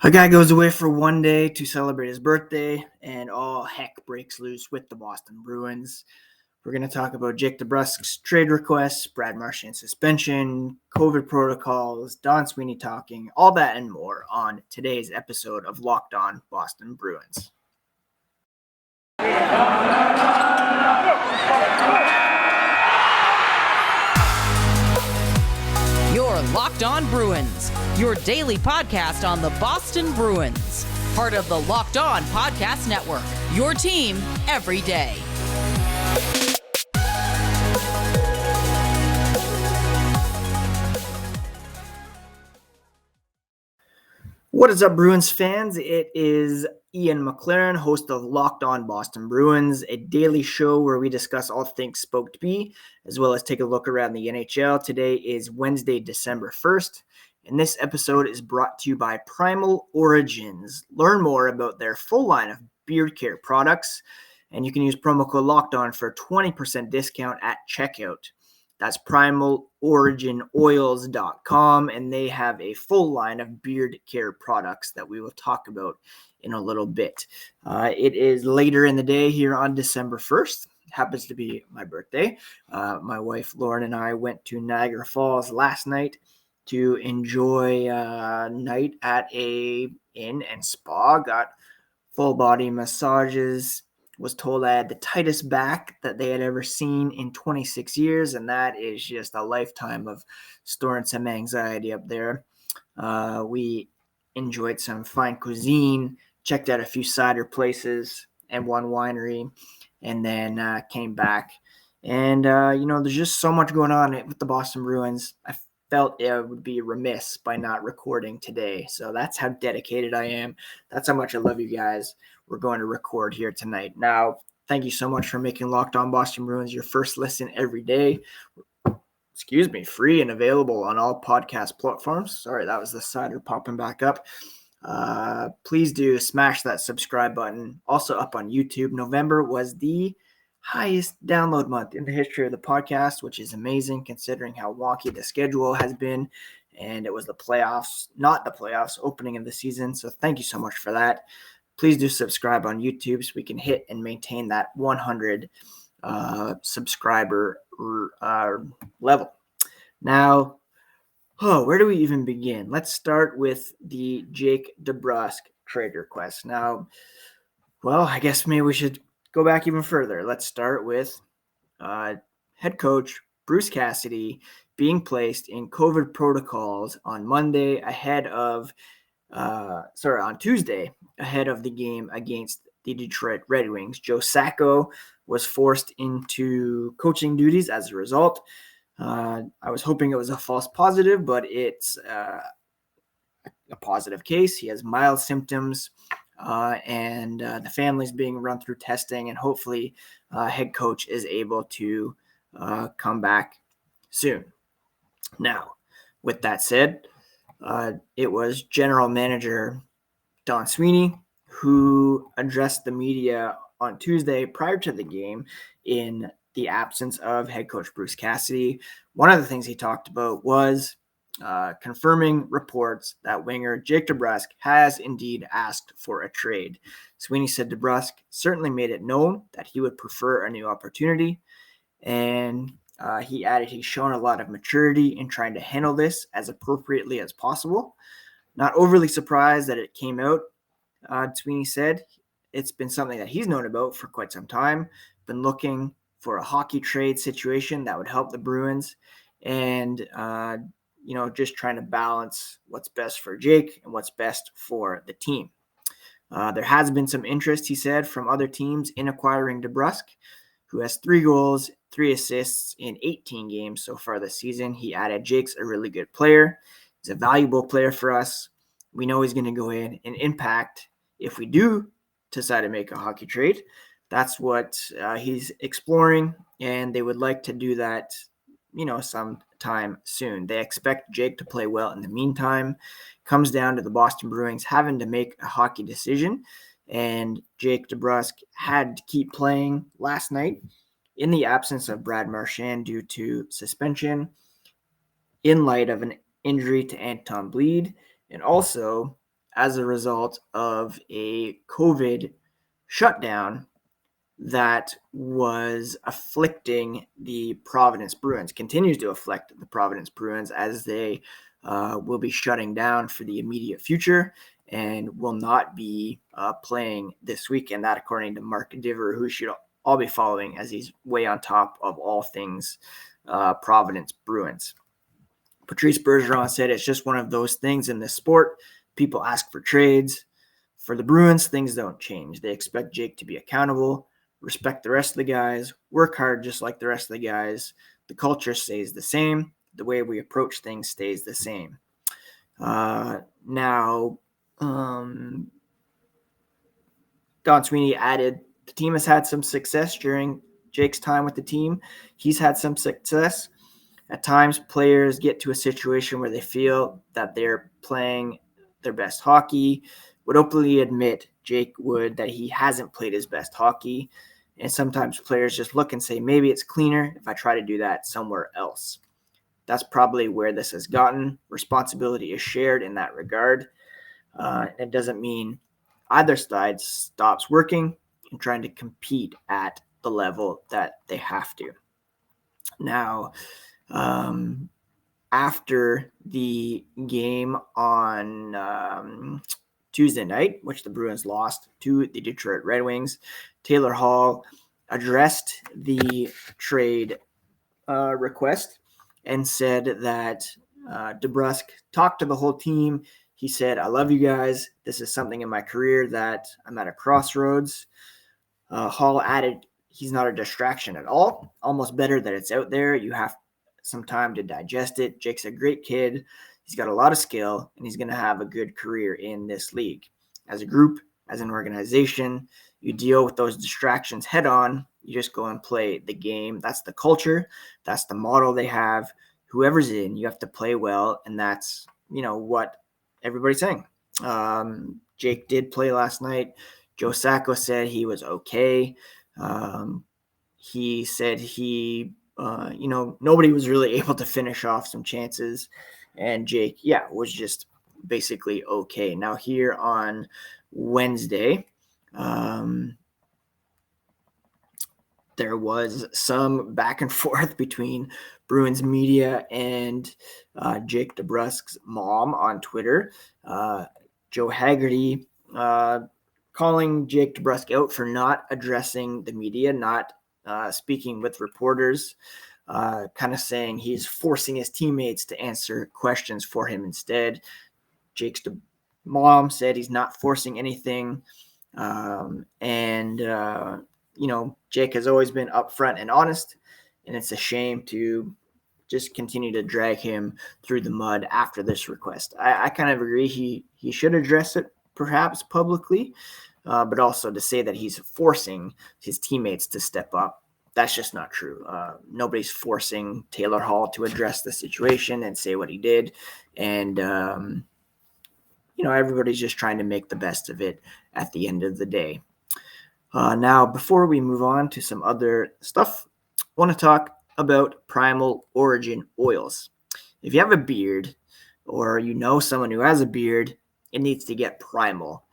A guy goes away for one day to celebrate his birthday, and all heck breaks loose with the Boston Bruins. We're going to talk about Jake DeBrusk's trade requests, Brad Marchand suspension, COVID protocols, Don Sweeney talking, all that and more on today's episode of Locked On Boston Bruins. You're Locked On Bruins, your daily podcast on the Boston Bruins. Part of the Locked On Podcast Network, your team every day. What is up, Bruins fans? It is Ian McLaren, host of Locked On Boston Bruins, a daily show where we discuss all things Spoke to Be, as well as take a look around the NHL. Today is Wednesday, December 1st, and this episode is brought to you by Primal Origins. Learn more about their full line of beard care products, and you can use promo code LOCKEDON for a 20% discount at checkout. That's primaloriginoils.com, and they have a full line of beard care products that we will talk about in a little bit. It is later in the day here on December 1st. It happens to be my birthday. My wife Lauren and I went to Niagara Falls last night to enjoy a night at a inn and spa. Got full body massages. Was told I had the tightest back that they had ever seen in 26 years, and that is just a lifetime of storing some anxiety up there. We enjoyed some fine cuisine, checked out a few cider places and one winery, and then came back. And, there's just so much going on with the Boston Bruins. I felt it would be remiss by not recording today. So that's how dedicated I am. That's how much I love you guys. We're going to record here tonight. Now, thank you so much for making Locked On Boston Bruins your first listen every day. Free and available on all podcast platforms. Sorry, that was the cider popping back up. Please do smash that subscribe button. Also up on YouTube. November was the highest download month in the history of the podcast, which is amazing considering how wonky the schedule has been. And it was the playoffs, not the playoffs, opening of the season. So thank you so much for that. Please do subscribe on YouTube so we can hit and maintain that 100 subscriber level. Now, where do we even begin? Let's start with the Jake DeBrusk trade request. Now, I guess maybe we should go back even further. Let's start with head coach Bruce Cassidy being placed in COVID protocols on Tuesday, ahead of the game against the Detroit Red Wings. Joe Sacco was forced into coaching duties as a result. I was hoping it was a false positive, but it's a positive case. He has mild symptoms, and the family's being run through testing, and hopefully head coach is able to come back soon. Now, with that said, it was general manager Don Sweeney who addressed the media on Tuesday prior to the game in the absence of head coach Bruce Cassidy. One of the things he talked about was confirming reports that winger Jake DeBrusk has indeed asked for a trade. Sweeney said DeBrusk certainly made it known that he would prefer a new opportunity, and he added he's shown a lot of maturity in trying to handle this as appropriately as possible. Not overly surprised that it came out, Sweeney said. It's been something that he's known about for quite some time, been looking for a hockey trade situation that would help the Bruins, and just trying to balance what's best for Jake and what's best for the team. There has been some interest, he said, from other teams in acquiring DeBrusk, who has 3 goals, 3 assists in 18 games so far this season. He added, Jake's a really good player. He's a valuable player for us. We know he's going to go in and impact if we do decide to make a hockey trade. That's what he's exploring, and they would like to do that, sometime soon. They expect Jake to play well in the meantime. Comes down to the Boston Bruins having to make a hockey decision, and Jake DeBrusk had to keep playing last night in the absence of Brad Marchand due to suspension, in light of an injury to Anton Bleed, and also as a result of a COVID shutdown that was afflicting the Providence Bruins, continues to afflict the Providence Bruins as they will be shutting down for the immediate future and will not be playing this weekend. That according to Mark Diver, who should all be following as he's way on top of all things Providence Bruins. Patrice Bergeron said it's just one of those things in this sport. People ask for trades. For the Bruins, things don't change. They expect Jake to be accountable, respect the rest of the guys, work hard just like the rest of the guys. The culture stays the same. The way we approach things stays the same. Now, Don Sweeney added, the team has had some success during Jake's time with the team. He's had some success. At times, players get to a situation where they feel that they're playing their best hockey, would openly admit, Jake would, that he hasn't played his best hockey. And sometimes players just look and say, maybe it's cleaner if I try to do that somewhere else. That's probably where this has gotten. Responsibility is shared in that regard. It doesn't mean either side stops working and trying to compete at the level that they have to. Now, after the game on Tuesday night, which the Bruins lost to the Detroit Red Wings, Taylor Hall addressed the trade request and said that DeBrusk talked to the whole team. He said, I love you guys. This is something in my career that I'm at a crossroads. Hall added, he's not a distraction at all. Almost better that it's out there. You have some time to digest it. Jake's a great kid. He's got a lot of skill, and he's going to have a good career in this league. As a group, as an organization, you deal with those distractions head on. You just go and play the game. That's the culture. That's the model they have. Whoever's in, you have to play well, and that's, what everybody's saying. Jake did play last night. Joe Sacco said he was okay. He said nobody was really able to finish off some chances. And Jake, was just basically okay. Now here on Wednesday, there was some back and forth between Bruins media and Jake DeBrusk's mom on Twitter. Joe Haggerty calling Jake DeBrusk out for not addressing the media, not speaking with reporters, kind of saying he's forcing his teammates to answer questions for him instead. Jake's mom said he's not forcing anything. Jake has always been upfront and honest, and it's a shame to just continue to drag him through the mud after this request. I kind of agree he should address it perhaps publicly, but also to say that he's forcing his teammates to step up, that's just not true. Nobody's forcing Taylor Hall to address the situation and say what he did. And, everybody's just trying to make the best of it at the end of the day. Now, before we move on to some other stuff, I want to talk about Primal Origin oils. If you have a beard or someone who has a beard, it needs to get primal.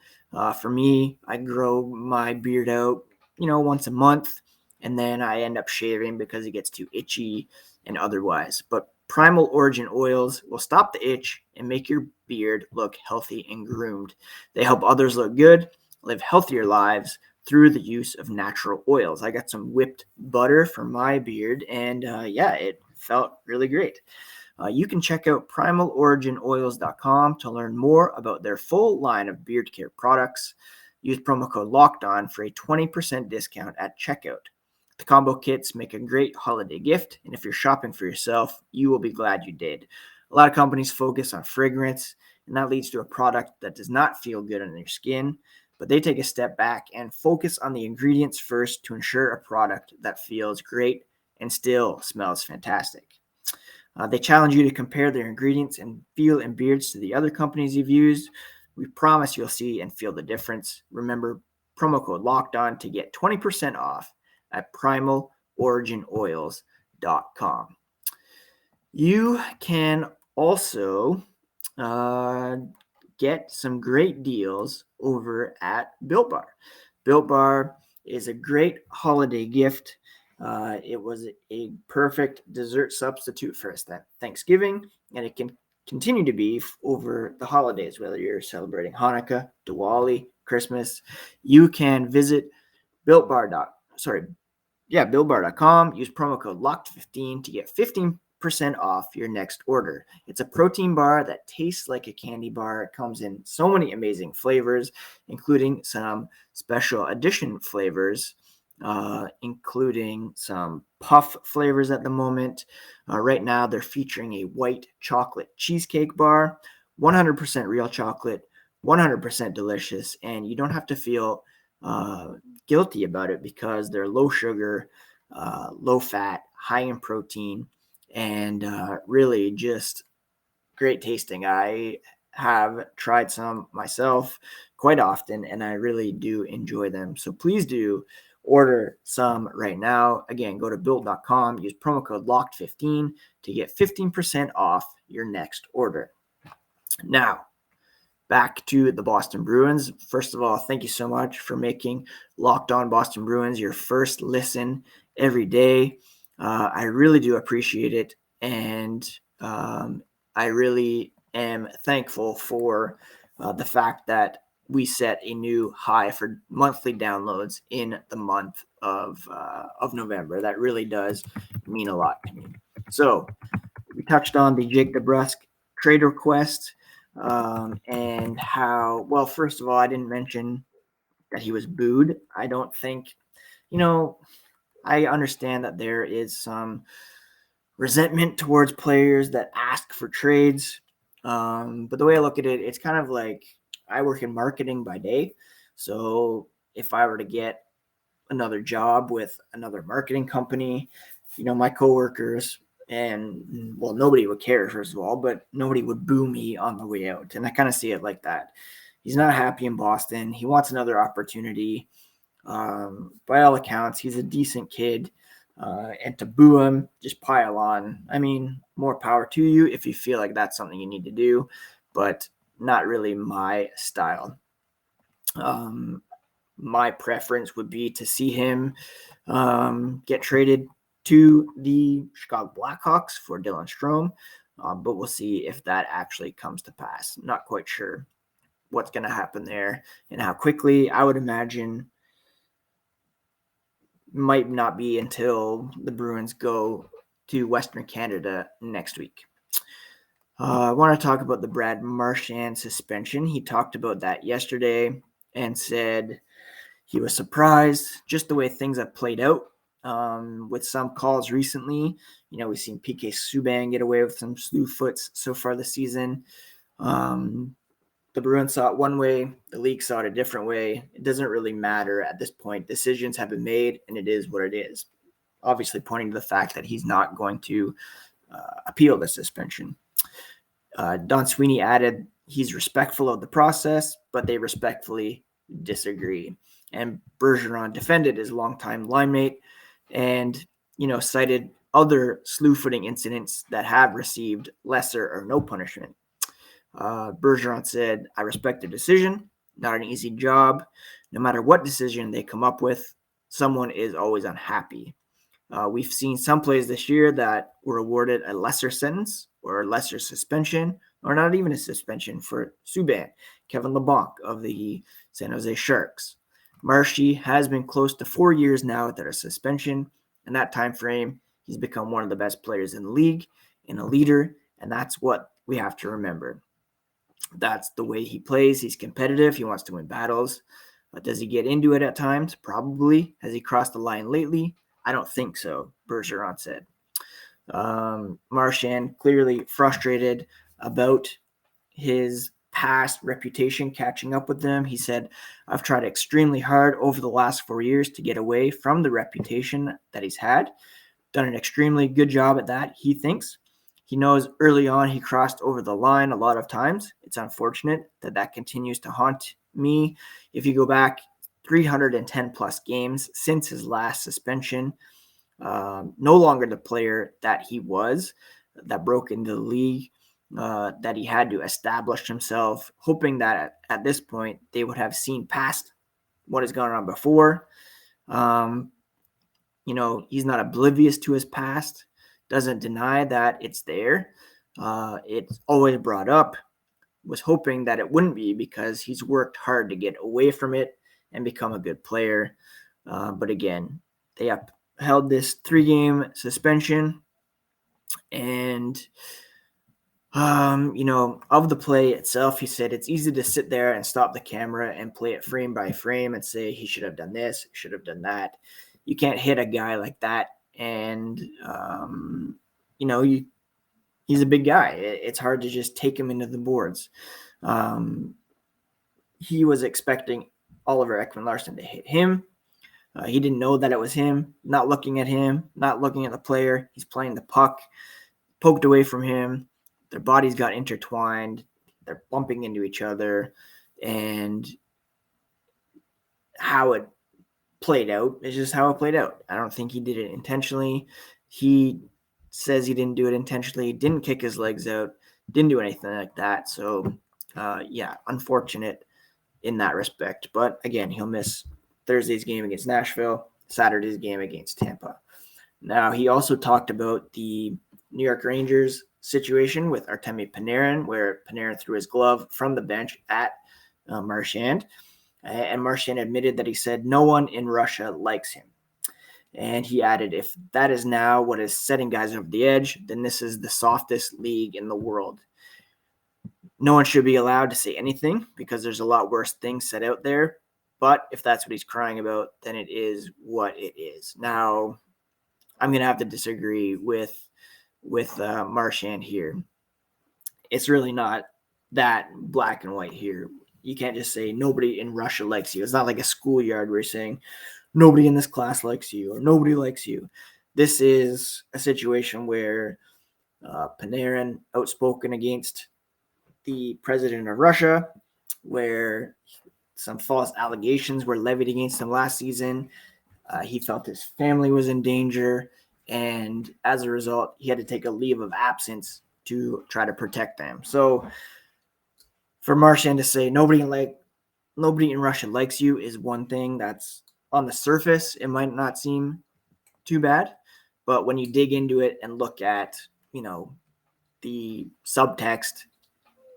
For me, I grow my beard out, once a month, and then I end up shaving because it gets too itchy and otherwise. But Primal Origin oils will stop the itch and make your beard look healthy and groomed. They help others look good, live healthier lives through the use of natural oils. I got some whipped butter for my beard, and it felt really great. You can check out primaloriginoils.com to learn more about their full line of beard care products. Use promo code LOCKEDON for a 20% discount at checkout. The combo kits make a great holiday gift, and if you're shopping for yourself, you will be glad you did. A lot of companies focus on fragrance, and that leads to a product that does not feel good on your skin, but they take a step back and focus on the ingredients first to ensure a product that feels great and still smells fantastic. They challenge you to compare their ingredients and feel and beards to the other companies you've used. We promise you'll see and feel the difference. Remember, promo code LOCKEDON to get 20% off at primaloriginoils.com. You can also get some great deals over at Built Bar. Built Bar is a great holiday gift. It was a perfect dessert substitute for Thanksgiving, and it can continue to be over the holidays, whether you're celebrating Hanukkah, Diwali, Christmas. You can visit BuiltBar.com. Use promo code LOCKED15 to get 15% off your next order. It's a protein bar that tastes like a candy bar. It comes in so many amazing flavors, including some special edition flavors, including some puff flavors at the moment. Right now, they're featuring a white chocolate cheesecake bar, 100% real chocolate, 100% delicious, and you don't have to feel guilty about it because they're low sugar, low fat, high in protein, and really just great tasting. I have tried some myself quite often, and I really do enjoy them. So please do order some right now. Again, go to built.com, use promo code LOCKED15 to get 15% off your next order. Now, back to the Boston Bruins. First of all, thank you so much for making Locked On Boston Bruins your first listen every day. I really do appreciate it, and I really am thankful for the fact that we set a new high for monthly downloads in the month of November. That really does mean a lot to me. So we touched on the Jake DeBrusk trade request. And how, well, first of all, I didn't mention that he was booed. I don't think, I understand that there is some resentment towards players that ask for trades. But the way I look at it, it's kind of like I work in marketing by day. So if I were to get another job with another marketing company, my coworkers, and well, nobody would care, first of all, but nobody would boo me on the way out. And I kind of see it like that. He's not happy in Boston. He wants another opportunity. By all accounts, he's a decent kid. And to boo him, just pile on. I mean, more power to you if you feel like that's something you need to do, but not really my style. My preference would be to see him get traded to the Chicago Blackhawks for Dylan Strome, but we'll see if that actually comes to pass. Not quite sure what's going to happen there and how quickly. I would imagine might not be until the Bruins go to Western Canada next week. I want to talk about the Brad Marchand suspension. He talked about that yesterday and said he was surprised just the way things have played out. With some calls recently, we've seen PK Subban get away with some slew foots so far this season. The Bruins saw it one way, the league saw it a different way. It doesn't really matter at this point. Decisions have been made, and it is what it is. Obviously, pointing to the fact that he's not going to appeal the suspension. Don Sweeney added he's respectful of the process, but they respectfully disagree. And Bergeron defended his longtime line mate and, cited other slew-footing incidents that have received lesser or no punishment. Bergeron said, I respect their decision. Not an easy job. No matter what decision they come up with, someone is always unhappy. We've seen some plays this year that were awarded a lesser sentence or a lesser suspension, or not even a suspension for Subban, Kevin LeBlanc of the San Jose Sharks. Marshy has been close to 4 years now without a suspension. In that time frame, he's become one of the best players in the league and a leader, and that's what we have to remember. That's the way he plays. He's competitive. He wants to win battles. Does he get into it at times? Probably. Has he crossed the line lately? I don't think so, Bergeron said. Marchand clearly frustrated about his past reputation catching up with them. He said, I've tried extremely hard over the last 4 years to get away from the reputation that he's had. Done an extremely good job at that, he thinks. He knows early on he crossed over the line a lot of times. It's unfortunate that that continues to haunt me. If you go back 310 plus games since his last suspension, no longer the player that he was, that broke into the league. that he had to establish himself, hoping that at this point they would have seen past what has gone on before. He's not oblivious to his past, doesn't deny that it's there. It's always brought up, was hoping that it wouldn't be because he's worked hard to get away from it and become a good player. But again, they upheld this 3-game suspension. And, of the play itself, he said it's easy to sit there and stop the camera and play it frame by frame and say he should have done this, should have done that. You can't hit a guy like that. And, he's a big guy. It's hard to just take him into the boards. He was expecting Oliver Ekman-Larsson to hit him. He didn't know that it was him, not looking at him, not looking at the player. He's playing the puck, poked away from him. Their bodies got intertwined. They're bumping into each other. And how it played out is just how it played out. I don't think he did it intentionally. He says he didn't do it intentionally, didn't kick his legs out, didn't do anything like that. So, unfortunate in that respect. But again, he'll miss Thursday's game against Nashville, Saturday's game against Tampa. Now, he also talked about the New York Rangers situation with Artemi Panarin, where Panarin threw his glove from the bench at Marchand. And Marchand admitted that he said no one in Russia likes him. And he added, if that is now what is setting guys over the edge, then this is the softest league in the world. No one should be allowed to say anything because there's a lot worse things said out there. But if that's what he's crying about, then it is what it is. Now, I'm going to have to disagree with Marchand here. It's really not that black and white here. You can't just say nobody in Russia likes you. It's not like a schoolyard where you're saying nobody in this class likes you or nobody likes you. This is a situation where Panarin outspoken against the president of Russia, where some false allegations were levied against him last season. He felt his family was in danger, and as a result, he had to take a leave of absence to try to protect them. So for Marchand to say nobody in Russia likes you is one thing that's on the surface. It might not seem too bad, but when you dig into it and look at, the subtext,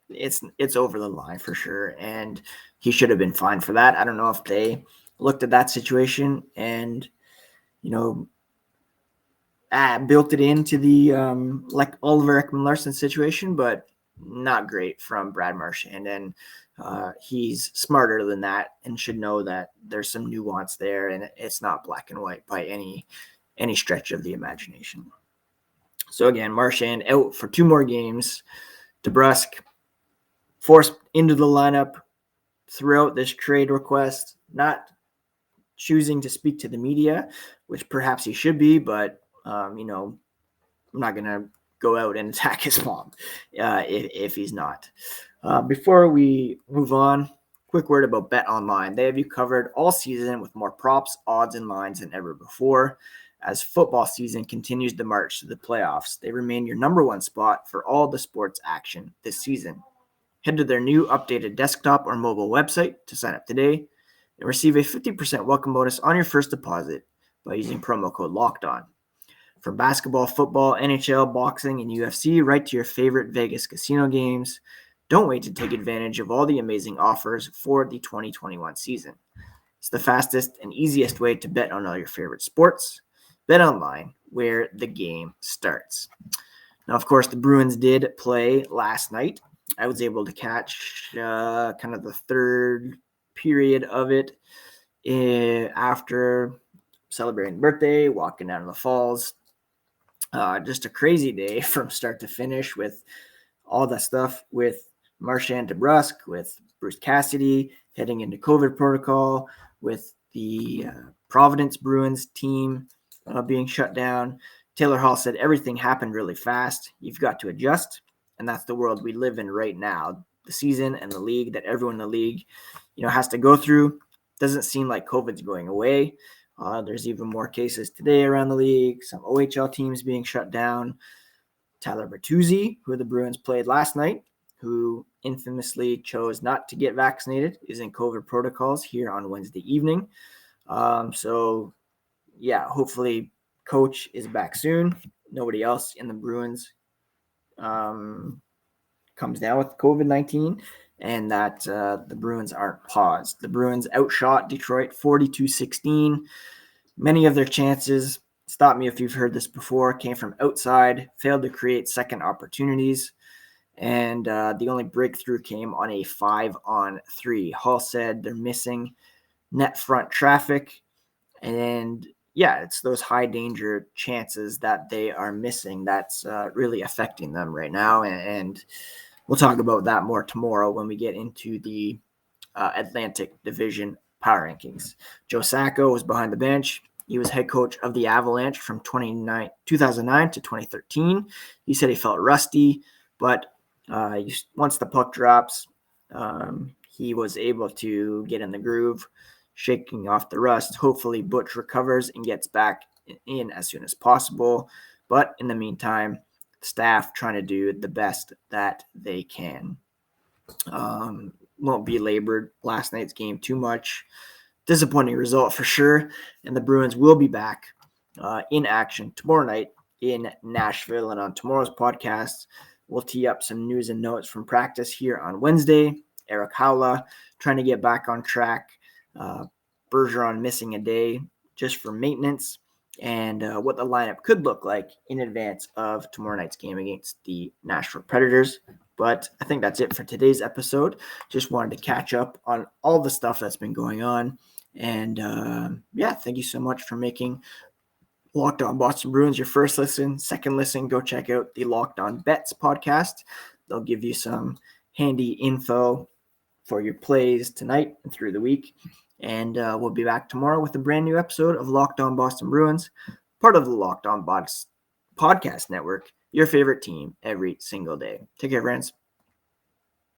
it's over the line for sure. And he should have been fined for that. I don't know if they looked at that situation and, built it into the like Oliver Ekman-Larsson situation, but not great from Brad Marchand. And he's smarter than that and should know that there's some nuance there, and it's not black and white by any stretch of the imagination. So again, Marchand out for 2 more games. DeBrusk forced into the lineup throughout this trade request, not choosing to speak to the media, which perhaps he should be, but I'm not going to go out and attack his mom if he's not. Before we move on, quick word about BetOnline. They have you covered all season with more props, odds, and lines than ever before. As football season continues to march to the playoffs, they remain your number one spot for all the sports action this season. Head to their new updated desktop or mobile website to sign up today and receive a 50% welcome bonus on your first deposit by using promo code LOCKEDON. From basketball, football, NHL, boxing, and UFC, right to your favorite Vegas casino games, don't wait to take advantage of all the amazing offers for the 2021 season. It's the fastest and easiest way to bet on all your favorite sports. Bet online, where the game starts. Now, of course, the Bruins did play last night. I was able to catch kind of the third period of it after celebrating birthday, walking down to the falls. Just a crazy day from start to finish with all that stuff with Marchand DeBrusk, with Bruce Cassidy heading into COVID protocol, with the Providence Bruins team being shut down. Taylor Hall said everything happened really fast. You've got to adjust, and that's the world we live in right now. The season and the league that everyone in the league, has to go through. Doesn't seem like COVID's going away. There's even more cases today around the league. Some OHL teams being shut down. Tyler Bertuzzi, who the Bruins played last night, who infamously chose not to get vaccinated, is in COVID protocols here on Wednesday evening. So, hopefully Coach is back soon. Nobody else in the Bruins comes down with COVID-19, and that the Bruins aren't paused. The Bruins outshot Detroit 42-16. Many of their chances, stop me if you've heard this before, came from outside, failed to create second opportunities, and the only breakthrough came on a 5-on-3. Hall said they're missing net front traffic, and it's those high danger chances that they are missing that's really affecting them right now, and we'll talk about that more tomorrow when we get into the Atlantic Division power rankings. Joe Sacco was behind the bench. He was head coach of the Avalanche from 2009 to 2013. He said he felt rusty, but once the puck drops, he was able to get in the groove, shaking off the rust. Hopefully Butch recovers and gets back in as soon as possible. But in the meantime, staff trying to do the best that they can. Won't be labored last night's game too much. Disappointing result for sure. And the Bruins will be back in action tomorrow night in Nashville. And on tomorrow's podcast, we'll tee up some news and notes from practice here on Wednesday. Eric Howla trying to get back on track. Bergeron missing a day just for maintenance, and what the lineup could look like in advance of tomorrow night's game against the Nashville Predators. But I think that's it for today's episode. Just wanted to catch up on all the stuff that's been going on. And thank you so much for making Locked On Boston Bruins your first listen. Second listen, go check out the Locked On Bets podcast. They'll give you some handy info for your plays tonight and through the week. And we'll be back tomorrow with a brand new episode of Locked On Boston Bruins, part of the Locked On Podcast Network, your favorite team every single day. Take care, friends.